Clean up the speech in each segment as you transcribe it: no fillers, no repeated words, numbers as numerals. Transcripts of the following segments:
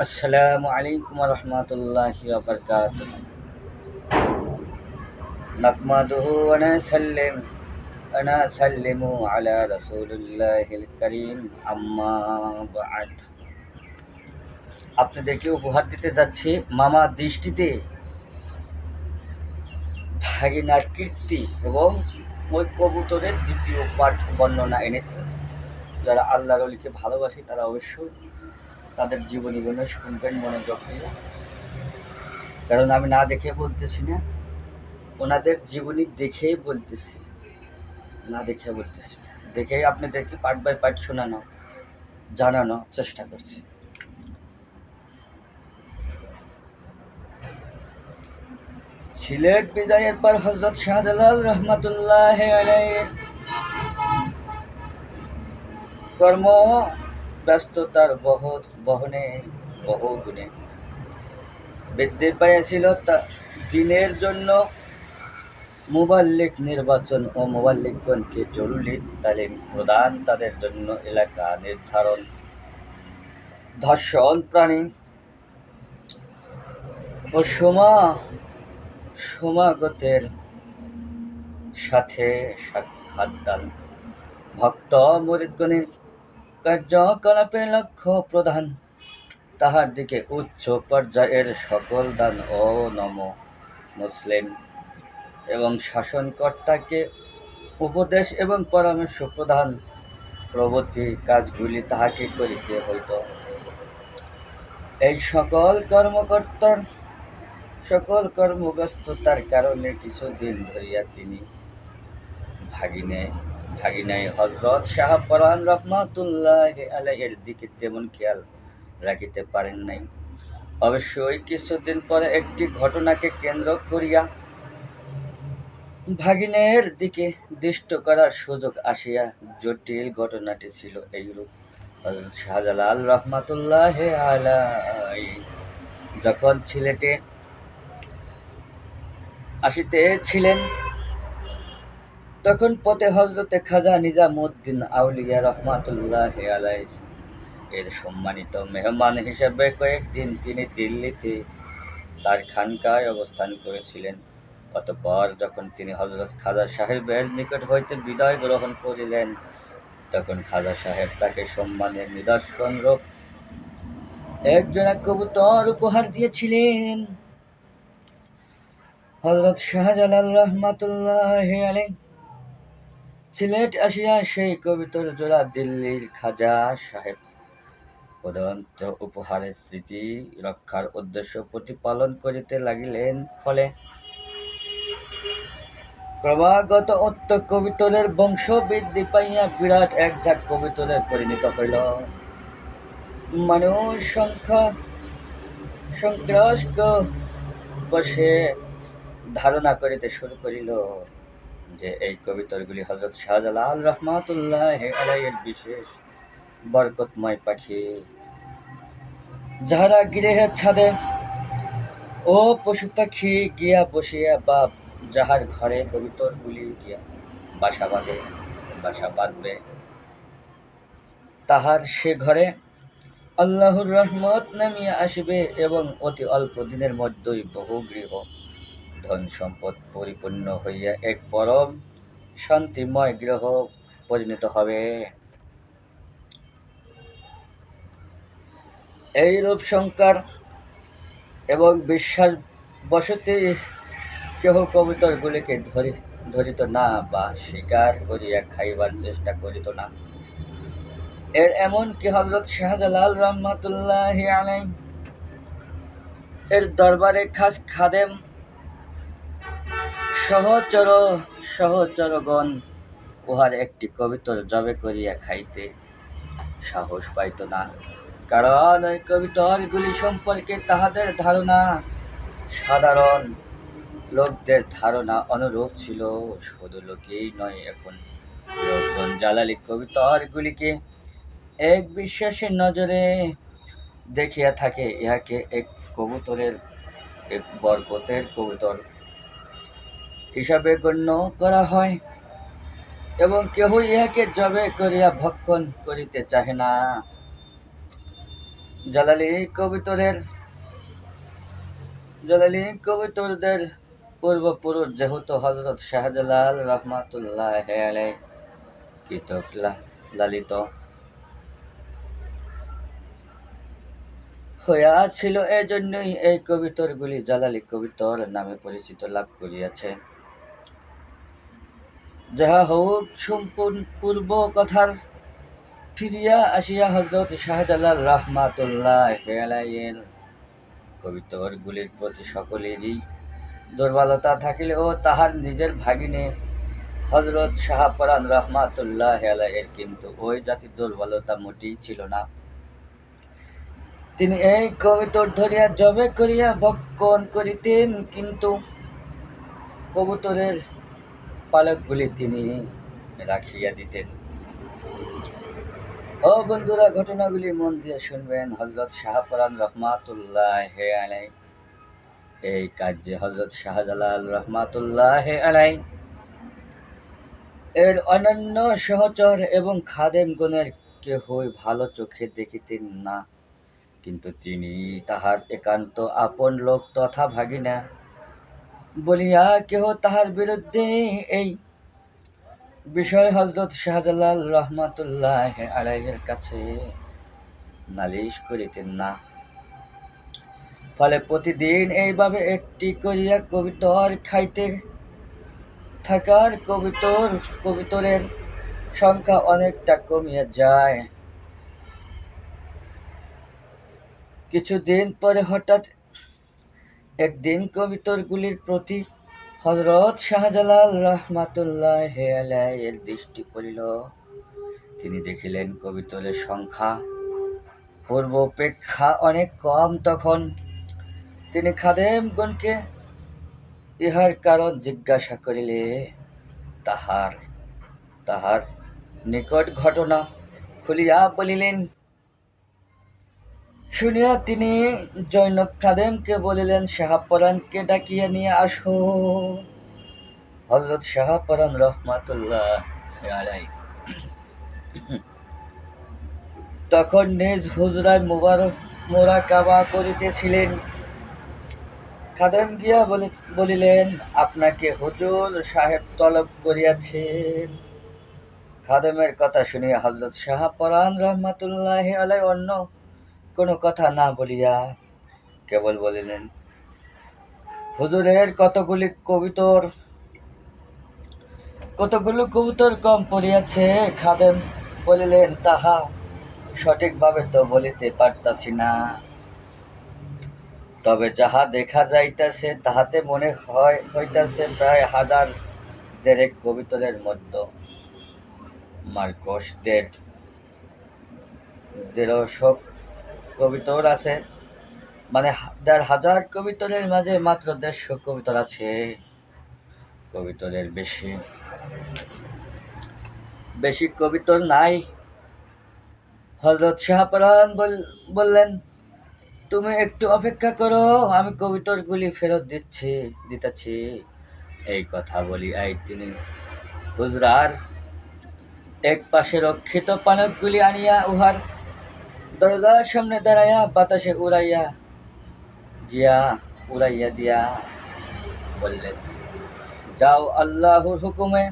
আসসালামু আলাইকুম রহমতুল্লাহি ওয়া বারাকাতুহু। নাহমাদুহু ওয়া নাসাল্লিমু আলা রাসূলিল্লাহিল কারীম, আম্মা বা'দ। আপনাদেরকে উপহার দিতে যাচ্ছি মামা দৃষ্টিতে ভাগিনার কীর্তি এবং ওই কবুতরের দ্বিতীয় পাঠ বর্ণনা এনেছি। যারা আল্লাহর ওলিকে ভালোবাসে তারা অবশ্যই তাদের জীবনীগুলো শুনবেন মনোযোগ দিয়ে, কারণ আমি না দেখে বলতেছি না, ওনাদের জীবনী দেখেই বলতেছি, না দেখে বলতেছি, দেখেই আপনাদেরকে পার্ট বাই পার্ট জানানো চেষ্টা করছি। সিলেট বিজয়ের পর হযরত শাহজালাল রহমাতুল্লাহ আলাইহির কর্ম ব্যস্ততার বহনে বহু গুণে বৃদ্ধি পেয়েছিল। দিনের জন্য মুবাল্লিগ নির্বাচন ও মুবাল্লিগগণকে জরুরি তালিম প্রদান, তাদের জন্য এলাকা নির্ধারণ, ধর্ষণ, প্রাণী ও সমাগতের সাথে সাক্ষাৎদান, ভক্ত মুরিদগণের কার্যকলাপের লক্ষ্য প্রধান, তাহার দিকে উচ্চ পর্যায়ের সকল দান ও নম মুসলিম এবং শাসনকর্তাকে উপদেশ এবং পরামর্শ প্রদান প্রভৃতি কাজগুলি তাহাকে করিতে হইত। এই সকল কর্মব্যস্ততার কারণে কিছুদিন ধরিয়া তিনি ভাগিনাই হযরত শাহ পরান রহমাতুল্লাহ আলাইহির দিকে তেমন খেয়াল রাখিতে পারেন নাই। অবশ্যই কিছুদিন পরে একটি ঘটনাকে কেন্দ্র করিয়া ভাগিনের দিকে দৃষ্ট করার সুযোগ আসিয়া জটিল ঘটনাটি ছিল এইরূপ। হযরত শাহজালাল রহমাতুল্লাহ আলাইহি যখন সিলেটে আসিতেছিলেন, তখন পথে হযরতে খাজা নিজামুদ্দিন আউলিয়া রহমাতুল্লাহ আলাইহি এর সম্মানিত মেহমান হিসেবে কয়েকদিন তিনি দিল্লিতে তার খানকায় অবস্থান করেছিলেন। অতঃপর যখন তিনি হযরত খাজা সাহেবের নিকট হইতে বিদায় গ্রহণ করিলেন, তখন খাজা সাহেব তাকে সম্মানের নিদর্শনরূপ একজোড়া কবুতর উপহার দিয়েছিলেন। হযরত শাহজালাল রহমাতুল্লাহ আলাইহি সিলেট আসিয়া সেই কবুতর জোড়া দিল্লির খাজা সাহেব প্রদত্ত উপহারের স্মৃতি রক্ষার উদ্দেশ্য প্রতিপালন করিতে লাগিলেন। ফলে ক্রমাগত উক্ত কবুতরের বংশ বৃদ্ধি পাইয়া বিরাট এক ঝাঁক কবুতরে পরিণত হইল। মানুষ সংক্রাস্ক বসে ধারণা করিতে শুরু করিল যে এই কবুতরগুলি হযরত শাহজালাল রহমাতুল্লাহ আলাইহির বিশেষ বরকতময় পাখি, যাহারা গৃহের ছাদে ও পশু পাখি গিয়া বসিয়া বা যাহার ঘরে কবুতরগুলি গিয়া বাসা বাঁধবে, তাহার সে ঘরে আল্লাহর রহমত নামিয়া আসিবে এবং অতি অল্প দিনের মধ্যেই বহু গৃহ ধন সম্পদ পরিপূর্ণ হইয়া এক পরম শান্তিময় গৃহ পরিণত হবে। এইরূপ সংস্কার এবং বিশ্বাস বশতে কেহ কবুতরগুলিকে ধরিত না বা শিকার করিয়া খাইবার চেষ্টা করিত না। এমনকি হযরত শাহজালাল রহমাতুল্লাহ আলাইহি এর দরবারে খাস খাদেম সহচরগণ উহার একটি কবুতর জবে করিয়া খাইতে সাহস পাইত না, কারণ ওই কবুতরগুলি সম্পর্কে তাহাদের ধারণা সাধারণ লোকদের ধারণা অনুরূপ ছিল। শুধু লোকেই নয়, এখন লোকজন জালালি কবুতরগুলিকে এক বিশ্বাসের নজরে দেখিয়া থাকে। ইহাকে এক বরকতের কবুতর হিসাবে গণ্য করা হয় এবং কেহই ইহাকে জবে করিয়া ভক্ষণ করিতে চাহে না। জালালি কবিতরের জালালি কবিতরদের পূর্বপুরুষ যেহেতু হযরত শাহজালাল রাহমাতুল্লাহি আলাইহি কৃতক লালিত হইয়া ছিল, এজন্যই এই কবিতরগুলি জালালি কবিতর নামে পরিচিত লাভ করিয়াছে। যাহা হউক, পূর্ব কথার ফিরিয়া আসিয়া হযরত শাহজালাল রাহমাতুল্লাহি আলাইহির কবিতরগুলির প্রতি সকলেরই দুর্বলতা থাকিলেও তাহার নিজের ভাগিনে হযরত শাহপরাণ রাহমাতুল্লাহি আলাইহির কিন্তু ওই জাতির দুর্বলতা মোটেই ছিল না। তিনি এই কবিতর ধরিয়া জবে করিয়া ভক্ষণ করিতেন, কিন্তু কবুতরের পালকগুলি তিনি রাখিয়া দিতেন। ও বন্ধুরা, ঘটনাগুলি মন দিয়ে শুনবেন। হযরত শাহপরাণ রাহমাতুল্লাহি আলাইহি এই কার্যে হযরত শাহজালাল রাহমাতুল্লাহি আলাইহি এর অন্যান্য সহচর এবং খাদেমগণের কেহই ভালো চোখে দেখিতেন না, কিন্তু তিনি তাহার একান্ত আপন লোক তথা ভাগিনা বলিয়া কেহ তাহার বিরুদ্ধে এই বিষয়ে হযরত শাহজালাল রাহমাতুল্লাহি আলাইহির কাছে নালিশ করিতেন না। ফলে প্রতিদিন এইভাবে একটি করিয়া কবিতর খাইতে থাকার কবিতরের সংখ্যা অনেকটা কমিয়া যায়। কিছুদিন পরে হঠাৎ একদিন কবিতরগুলির প্রতি হযরত শাহজালাল রাহমাতুল্লাহি আলাইহির দৃষ্টি পড়িল। তিনি দেখিলেন কবিতরের সংখ্যা পূর্বাপেক্ষা অনেক কম। তখন তিনি খাদেমগণকে ইহার কারণ জিজ্ঞাসা করিলে তাহার নিকট ঘটনা খুলিয়া বলিলেন। শুনিয়া তিনি জনৈক খাদেমকে বলিলেন, শাহপরাণকে ডাকিয়া নিয়ে আসো। হযরত শাহপরাণ রাহমাতুল্লাহি আলাইহি তখন নিজ হুজরায় মুরাকাবা করিতেছিলেন। খাদেম গিয়া বলিলেন, আপনাকে হুজুর সাহেব তলব করিয়াছেন। খাদেমের কথা শুনিয়া হযরত শাহপরাণ রাহমাতুল্লাহি আলাইহি অন্য কোনো কথা না বলিয়া কেবল বলিলেন, হুজুরের কতগুলো কবুতর কম পড়িয়াছে। খাদেম বলিলেন, তাহা সঠিকভাবে তো বলিতে পারতাছি না, তবে যাহা দেখা যাইতেছে তাহাতে মনে হইতেছে প্রায় 1000 কবিতরের মধ্যে মার্কস 150 কবিতর আছে, মানে 1500 কবিতরের মাঝে মাত্র 150 কবিতর আছে। কবিতরের বেশি কবিতর নাই। হযরত শাহপরাণ বললেন, তুমি একটু অপেক্ষা করো, আমি কবিতরগুলি ফেরত দিতেছি। এই কথা বলিয়াই তিনি হুজরার এক পাশে রক্ষিত পালকগুলি আনিয়া উহার দরজার সামনে দাঁড়াইয়া বাতাসে উড়াইয়া দিয়া বললেন, যাও, আল্লাহর হুকুমে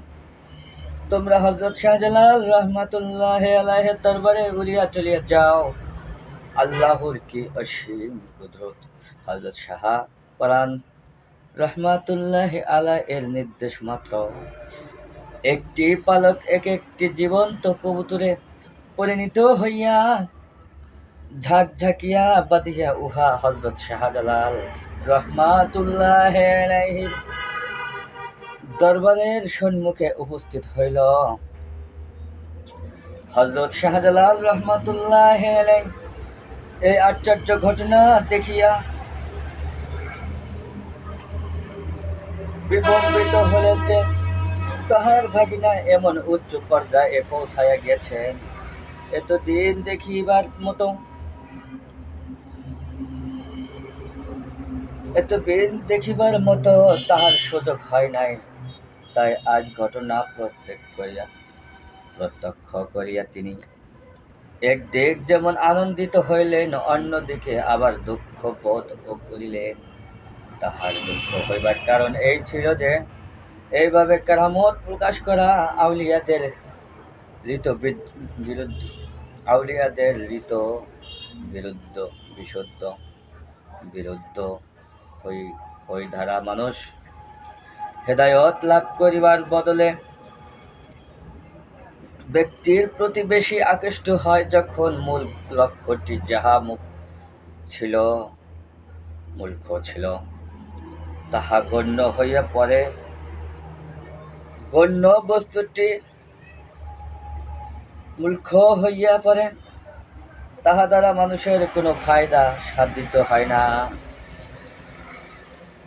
তোমরা হযরত শাহজালাল রাহমাতুল্লাহি আলাইহির দরবারে উড়িয়া চলিয়া যাও। আল্লাহর কি অসীম কুদরত! হযরত শাহপরাণ রাহমাতুল্লাহি আলাইহি এর নির্দেশ মাত্র একটি পালক একটি জীবন্ত কবুতরে পরিণত হইয়া ঝাঁকিয়া বাঁধিয়া উহা হযরত শাহজালাল রাহমাতুল্লাহি আলাইহির দরবারের সম্মুখে উপস্থিত হইল। হযরত শাহজালাল রাহমাতুল্লাহি আলাইহি এই আশ্চর্য ঘটনা দেখিয়া বিলম্বিত হলেন যে তাহার ভাগিনা এমন উচ্চ পর্যায়ে পৌঁছাইয়া গিয়াছেন, এতদিন দেখিবার মতো তাহার সুযোগ হয় নাই। তাই আজ ঘটনা প্রত্যক্ষ করিয়া তিনি একদিক যেমন আনন্দিত হইলেন, অন্যদিকে আবার দুঃখ বোধ করিলেন। তাহার দুঃখ হইবার কারণ এই ছিল যে, এইভাবে কেরামত প্রকাশ করা আউলিয়াদের ঋত বিরুদ্ধ আউলিয়াদের ঋত বিরুদ্ধ বিশুদ্ধ বিরুদ্ধ হই হই ধারা মানুষ হেদায়ত লাভ করিবার বদলে ব্যক্তির প্রতি বেশি আকৃষ্ট হয়, যখন মূল লক্ষ্যটি যাহা ছিল মূর্খ ছিল, তাহা গণ্য হইয়া পড়ে। গণ্য বস্তুটি মূর্খ হইয়া পড়ে, তাহা দ্বারা মানুষের কোনো ফায়দা সাধিত হয় না।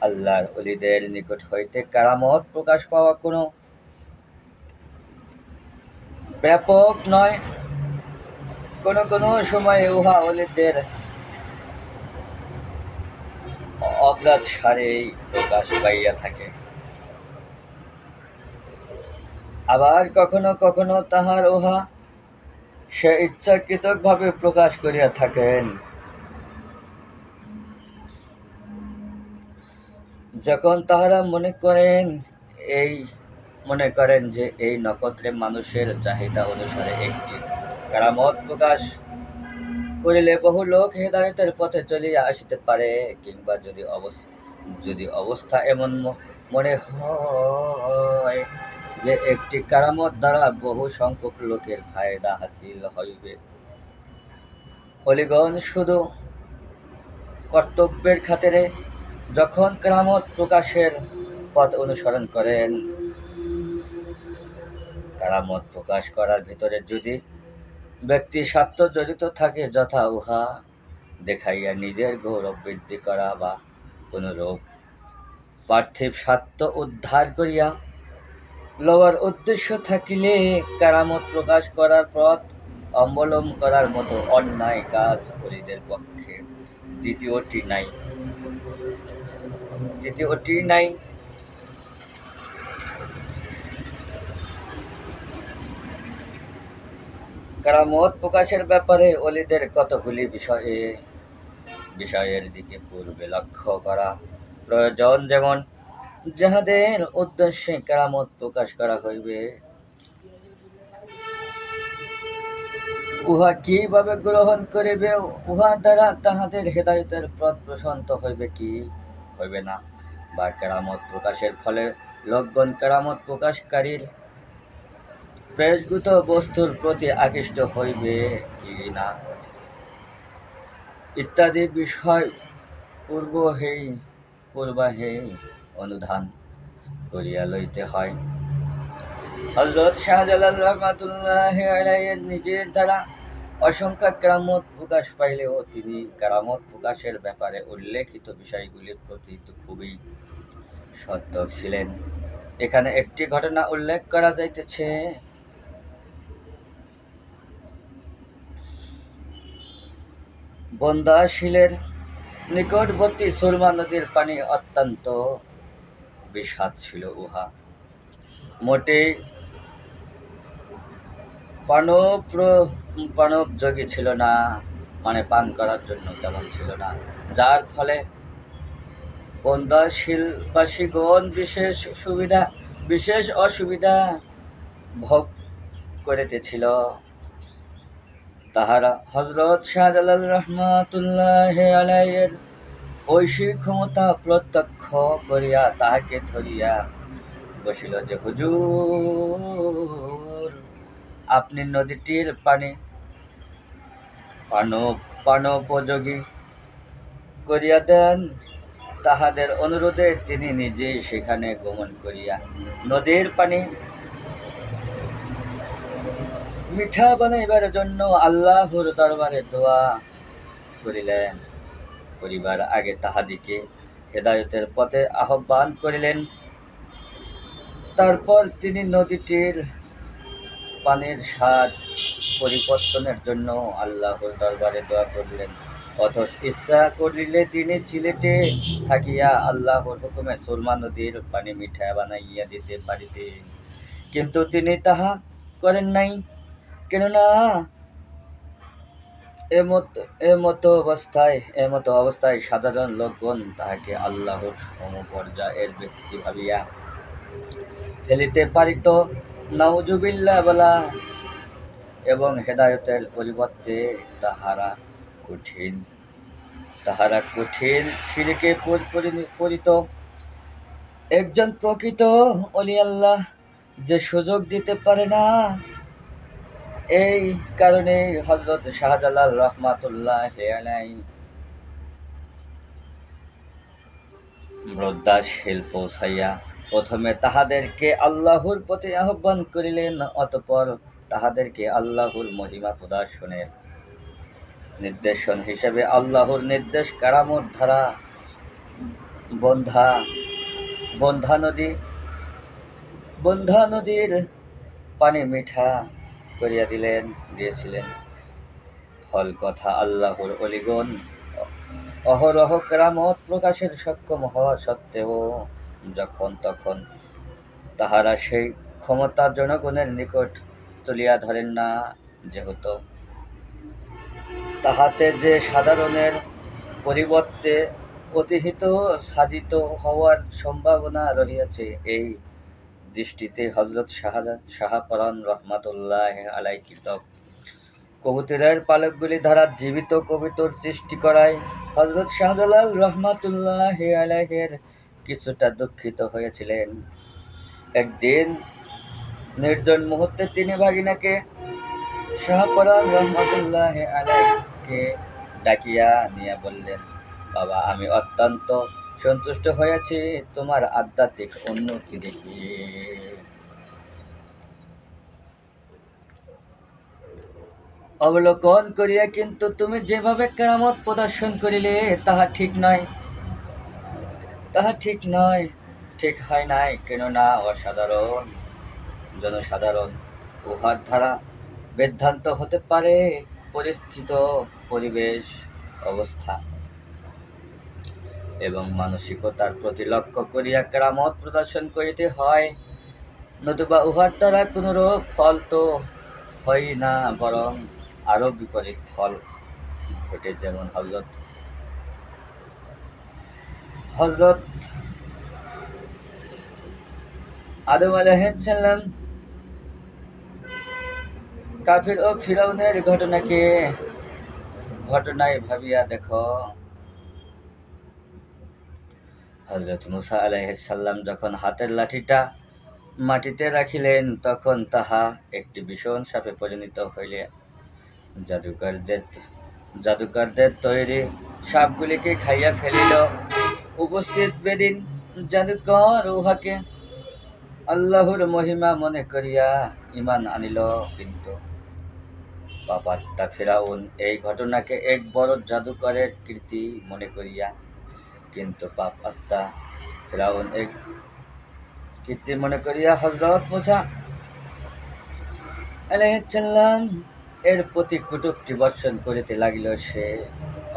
আল্লাহর ওলিদের নিকট হইতে কারামত প্রকাশ পাওয়া কোনো ব্যাপক নয়, কোনো কোনো সময়ে উহা ওলিদের অজ্ঞাত সারেই প্রকাশ পাইয়া থাকে। আবার কখনো কখনো তাহার উহা সে ইচ্ছাকৃতভাবে প্রকাশ করিয়া থাকেন। যখন তাহারা মনে করেন যে এই নক্ষত্রে মানুষের চাহিদা অনুসারে একটি কারামত প্রকাশ করিলে বহু লোক হেদায়েতের পথে চলিয়া আসিতে পারে, কিংবা যদি অবস্থা এমন মনে হয় যে একটি কারামত দ্বারা বহু সংখ্যক লোকের ফায়দা হাসিল হইবে, অলিগণ শুধু কর্তব্যের খাতিরে যখন কারামত প্রকাশের পথ অনুসরণ করেন, কারামত প্রকাশ করার ভিতরে যদি ব্যক্তি স্বার্থ জড়িত থাকে, যথা উহা দেখাইয়া নিজের গৌরব বৃদ্ধি করা বা কোনরূপ পার্থিব স্বার্থ উদ্ধার করিয়া লওয়ার উদ্দেশ্য থাকিলে, কারামত প্রকাশ করার পথ অবলম্বন করার মতো অন্যায় কাজ ওলিদের পক্ষে দ্বিতীয়টি নাই। কারামত প্রকাশের ব্যাপারে ওলিদের কতগুলি বিষয়ের দিকে পূর্বে লক্ষ্য করা প্রয়োজন। যেমন, যাহাদের উদ্দেশ্যে কারামত প্রকাশ করা হইবে, উহা কিভাবে গ্রহণ করিবে, উহার দ্বারা তাহাদের হেদায়েতের পথ প্রশস্ত হইবে কি হইবে না, বা কেরামত প্রকাশের ফলে লোকগণ কেরামত প্রকাশকারীর পেশভূত বস্তুর প্রতি আকৃষ্ট হইবে কি না, ইত্যাদি বিষয় পূর্বাহেই অনুধান করিয়া লইতে হয়। হযরত শাহজালাল রহমাতুল্লাহি আলাইহির নিজের দ্বারা অসংখ্য কেরামত প্রকাশ পাইলেও তিনি কেরামত প্রকাশের ব্যাপারে উল্লেখিত বিষয়গুলির প্রতি খুবই সতর্ক ছিলেন। এখানে একটি ঘটনা উল্লেখ করা যাইতেছে। বন্দাশীলের নিকটবর্তী সুরমা নদীর পানি অত্যন্ত বিষাদ ছিল। উহা মোটেই পানোপযোগী ছিল না, মানে পান করার জন্য তেমন ছিল না, যার ফলে বন্দাশীলবাসীগণ বিশেষ অসুবিধা ভোগ করিতেছিল। তাহারা হযরত শাহজালাল রহমাতুল্লাহি আলাইহির ঐশী ক্ষমতা প্রত্যক্ষ করিয়া তাহাকে ধরিয়া বসিল যে, হুজুর, আপনি নদীটির পানি পানোপযোগী করিয়া দেন। তাহাদের অনুরোধে তিনি নিজেই সেখানে গমন করিয়া নদীর পানি মিঠা বানাইবার জন্য আল্লাহর দরবারে দোয়া করিবার আগে তাহাদিকে হেদায়েতের পথে আহ্বান করিলেন। তারপর তিনি নদীটির পানির স্বাদ পরিবর্তনের জন্য আল্লাহর দরবারে দোয়া করিলেন। অথচ ইচ্ছা করিলে তিনি সিলেটে থাকিয়া আল্লাহর হুকুমে সুরমা নদীর পানি মিঠা বানাইয়া দিতে পারিতেন, কিন্তু তিনি তাহা করেন নাই। কেননা এমতো অবস্থায় সাধারণ লোকগণ তাহাকে আল্লাহর সমপর্যায়ের ব্যক্তি ভাবিয়া ফেলিতে পারিত। নাউজুবিল্লাহ বলা এবং হেদায়েতের পরিবর্তে তাহারা কঠিন তাহারা কঠিন শিরকে পরিত। একজন প্রকৃত অলি আল্লাহ যে সুযোগ দিতে পারে না, এই কারণে হযরত শাহজালাল রহমাতুল্লাহি আলাইহি বৃদ্ধাশীল পৌঁছাইয়া প্রথমে তাহাদেরকে আল্লাহর প্রতি আহ্বান করিলেন, অতঃপর তাহাদেরকে আল্লাহর মহিমা প্রদর্শনের নির্দেশন হিসেবে আল্লাহর নির্দেশ কারামত ধারা বন্ধ্যা নদীর পানি মিঠা করিয়া দিয়েছিলেন। ফল কথা, আল্লাহর অলিগণ অহরহ কেরামত প্রকাশের সক্ষম হওয়া সত্ত্বেও যখন তখন তাহারা সেই ক্ষমতা জনগণের নিকট তুলিয়া ধরেন না, যেহেতু তাহাতে যে সাধারণের পরিবর্তে অতিহিত সাধিত হওয়ার সম্ভাবনা রহিয়াছে, এই দৃষ্টিতে হযরত শাহপরাণ রহমাতুল্লাহি আলাইহি কৃত কবুতরের পালকগুলি দ্বারা জীবিত কবুতর সৃষ্টি করায় হযরত শাহজালাল রহমাতুল্লাহি আলাইহির কিছুটা দুঃখিত হয়েছিলেন। একদিন নির্জন মুহূর্তে তিনি ভাগিনাকে শাহপরাণ রহমাতুল্লাহি আলাইহিকে ডাকিয়া নিয়া বললেন, বাবা, আমি অত্যন্ত সন্তুষ্ট হয়েছি তোমার আধ্যাত্মিক উন্নতি দেখিয়ে। অবলোকন করিয়া কিন্তু তুমি যেভাবে কেরামত প্রদর্শন করিলে তাহা ঠিক হয় নাই। কেননা জনসাধারণ উহার দ্বারা বিভ্রান্ত হতে পারে। পরিস্থিত পরিবেশ, অবস্থা এবং মানসিকতার প্রতি লক্ষ্য করিয়া কেরামত প্রদর্শন করিতে হয়, নতুবা উহার দ্বারা কোনরূপ ফল তো হয় না, বরং আরো বিপরীত ফল ঘটে। যেমন হযরত আদম আলাইহিসসালাম কাফির ও ফিরআউনের ঘটনায় ভাবিয়া দেখো। হযরত মূসা আলাইহিসসালাম যখন হাতের লাঠিটা মাটিতে রাখিলেন, তখন তাহা একটি ভীষণ সাপে পরিণত হইলে জাদুকরদের তৈরি সাপগুলিকে খাইয়া ফেলিল। উপস্থিত বেদিন জাদুকর উহাকে আল্লাহর মহিমা মনে করিয়া ঈমান আনিল, কিন্তু পাপাত্মা ফিরআউন এই ঘটনাকে এক বড় জাদুকরের কীর্তি মনে করিয়া হযরত মূসা আলাইহিসসালাম এর প্রতি কটূক্তি বর্ষণ করিতে লাগিল। সে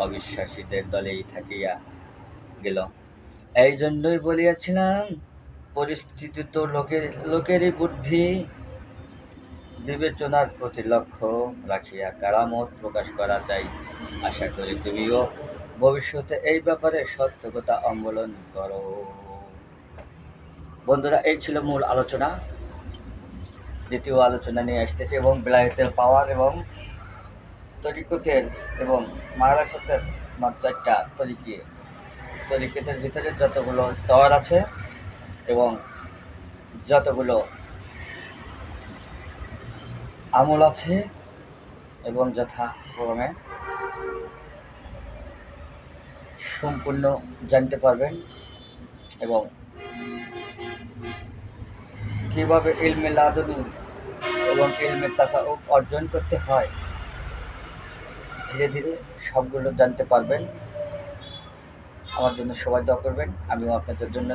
অবিশ্বাসীদের দলেই থাকিয়া গেল। এই জন্যই বলিয়াছিলাম, পরিস্থিত লোকেরই বুদ্ধি বিবেচনার প্রতি লক্ষ্য রাখিয়া কারামত প্রকাশ করা চাই। আশা করি তুমিও ভবিষ্যতে এই ব্যাপারে সতর্কতা অবলম্বন করো। বন্ধুরা, এই ছিল মূল আলোচনা। দ্বিতীয় আলোচনা নিয়ে আসতেছি, এবং বেলায়েতের পাওয়ার এবং তরিকতের এবং মারাফতের মোট 4টা তরিকতের ভিতরে যতগুলো স্তর আছে এবং যতগুলো আমল আছে, এবং যথাক্রমে সম্পূর্ণ জানতে পারবেন, এবং কিভাবে ইলমে লাদুনী এবং ইলমে তাসাউফ অর্জন করতে হয়, ধীরে ধীরে সবগুলো জানতে পারবেন। আমার জন্য সবাই দোয়া করবেন, আমিও আপনাদের জন্য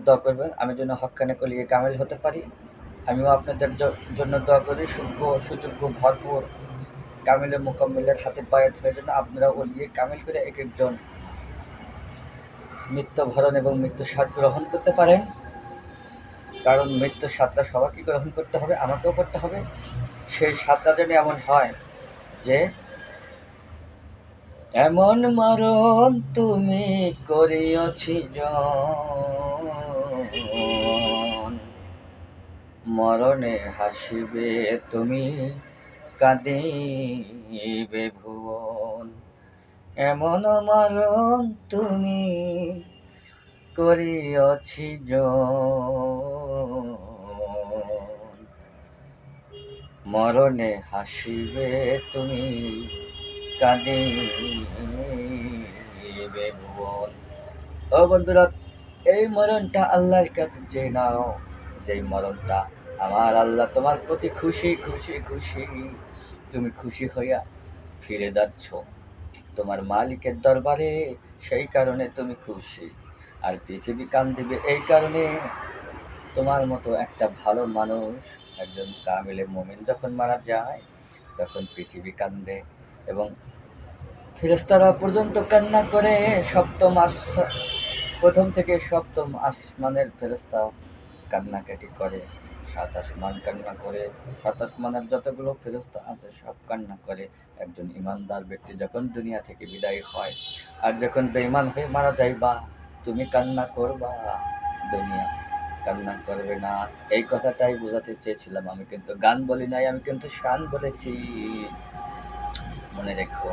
দোয়া করবেন। আমি যেন হক্কানে কলিয়ে কামেল হতে পারি। আমিও আপনাদের জন্য দোয়া করি, সুযোগ্য ভরপুর কামিলে মুকাম্মিলের হাতে বায়াত হয়ে যেন আপনারা ওলিয়ে কামিল করে এক একজন মৃত্যুবরণ এবং মৃত্যু স্বাদ গ্রহণ করতে পারেন। কারণ মৃত্যু স্বাদটা সবাইকে গ্রহণ করতে হবে, আমাকেও করতে হবে। সেই স্বাদটা যেন এমন হয় যে এমন মরণ তুমি করিয়াছি মরণে হাসিবে তুমি কাঁদিবে ভুবন এমন মরণ তুমি করিয়াছি মরণে হাসিবে তুমি কাঁদিবে ভুবন। ও বন্ধুরা, এই মরণটা আল্লাহর কাছে চেয়ে নাও, যেই মরণটা আমার আল্লাহ তোমার প্রতি খুশি খুশি খুশি, তুমি খুশি হইয়া ফিরে যাচ্ছ তোমার মালিকের দরবারে, সেই কারণে তুমি খুশি। আর পৃথিবী কান্দিবে এই কারণে, তোমার মতো একটা ভালো মানুষ, একজন কামিলে মুমিন যখন মারা যায় তখন পৃথিবী কান্দে এবং ফেরেশতারা পর্যন্ত কান্না করে। প্রথম থেকে সপ্তম আসমানের ফেরেশতা কান্নাকাটি করে, সাত আসমান কান্না করে, সাত আসমানের যতগুলো ফেরেশতা আছে সব কান্না করে একজন ইমানদার ব্যক্তি যখন দুনিয়া থেকে বিদায় হয়। আর যখন বেঈমান হয়ে মারা যাইবা, তুমি কান্না করবা, দুনিয়া কান্না করবে না। এই কথাটাই বোঝাতে চেয়েছিলাম। আমি কিন্তু গান বলি নাই, আমি কিন্তু শান বলেছি, মনে রেখো।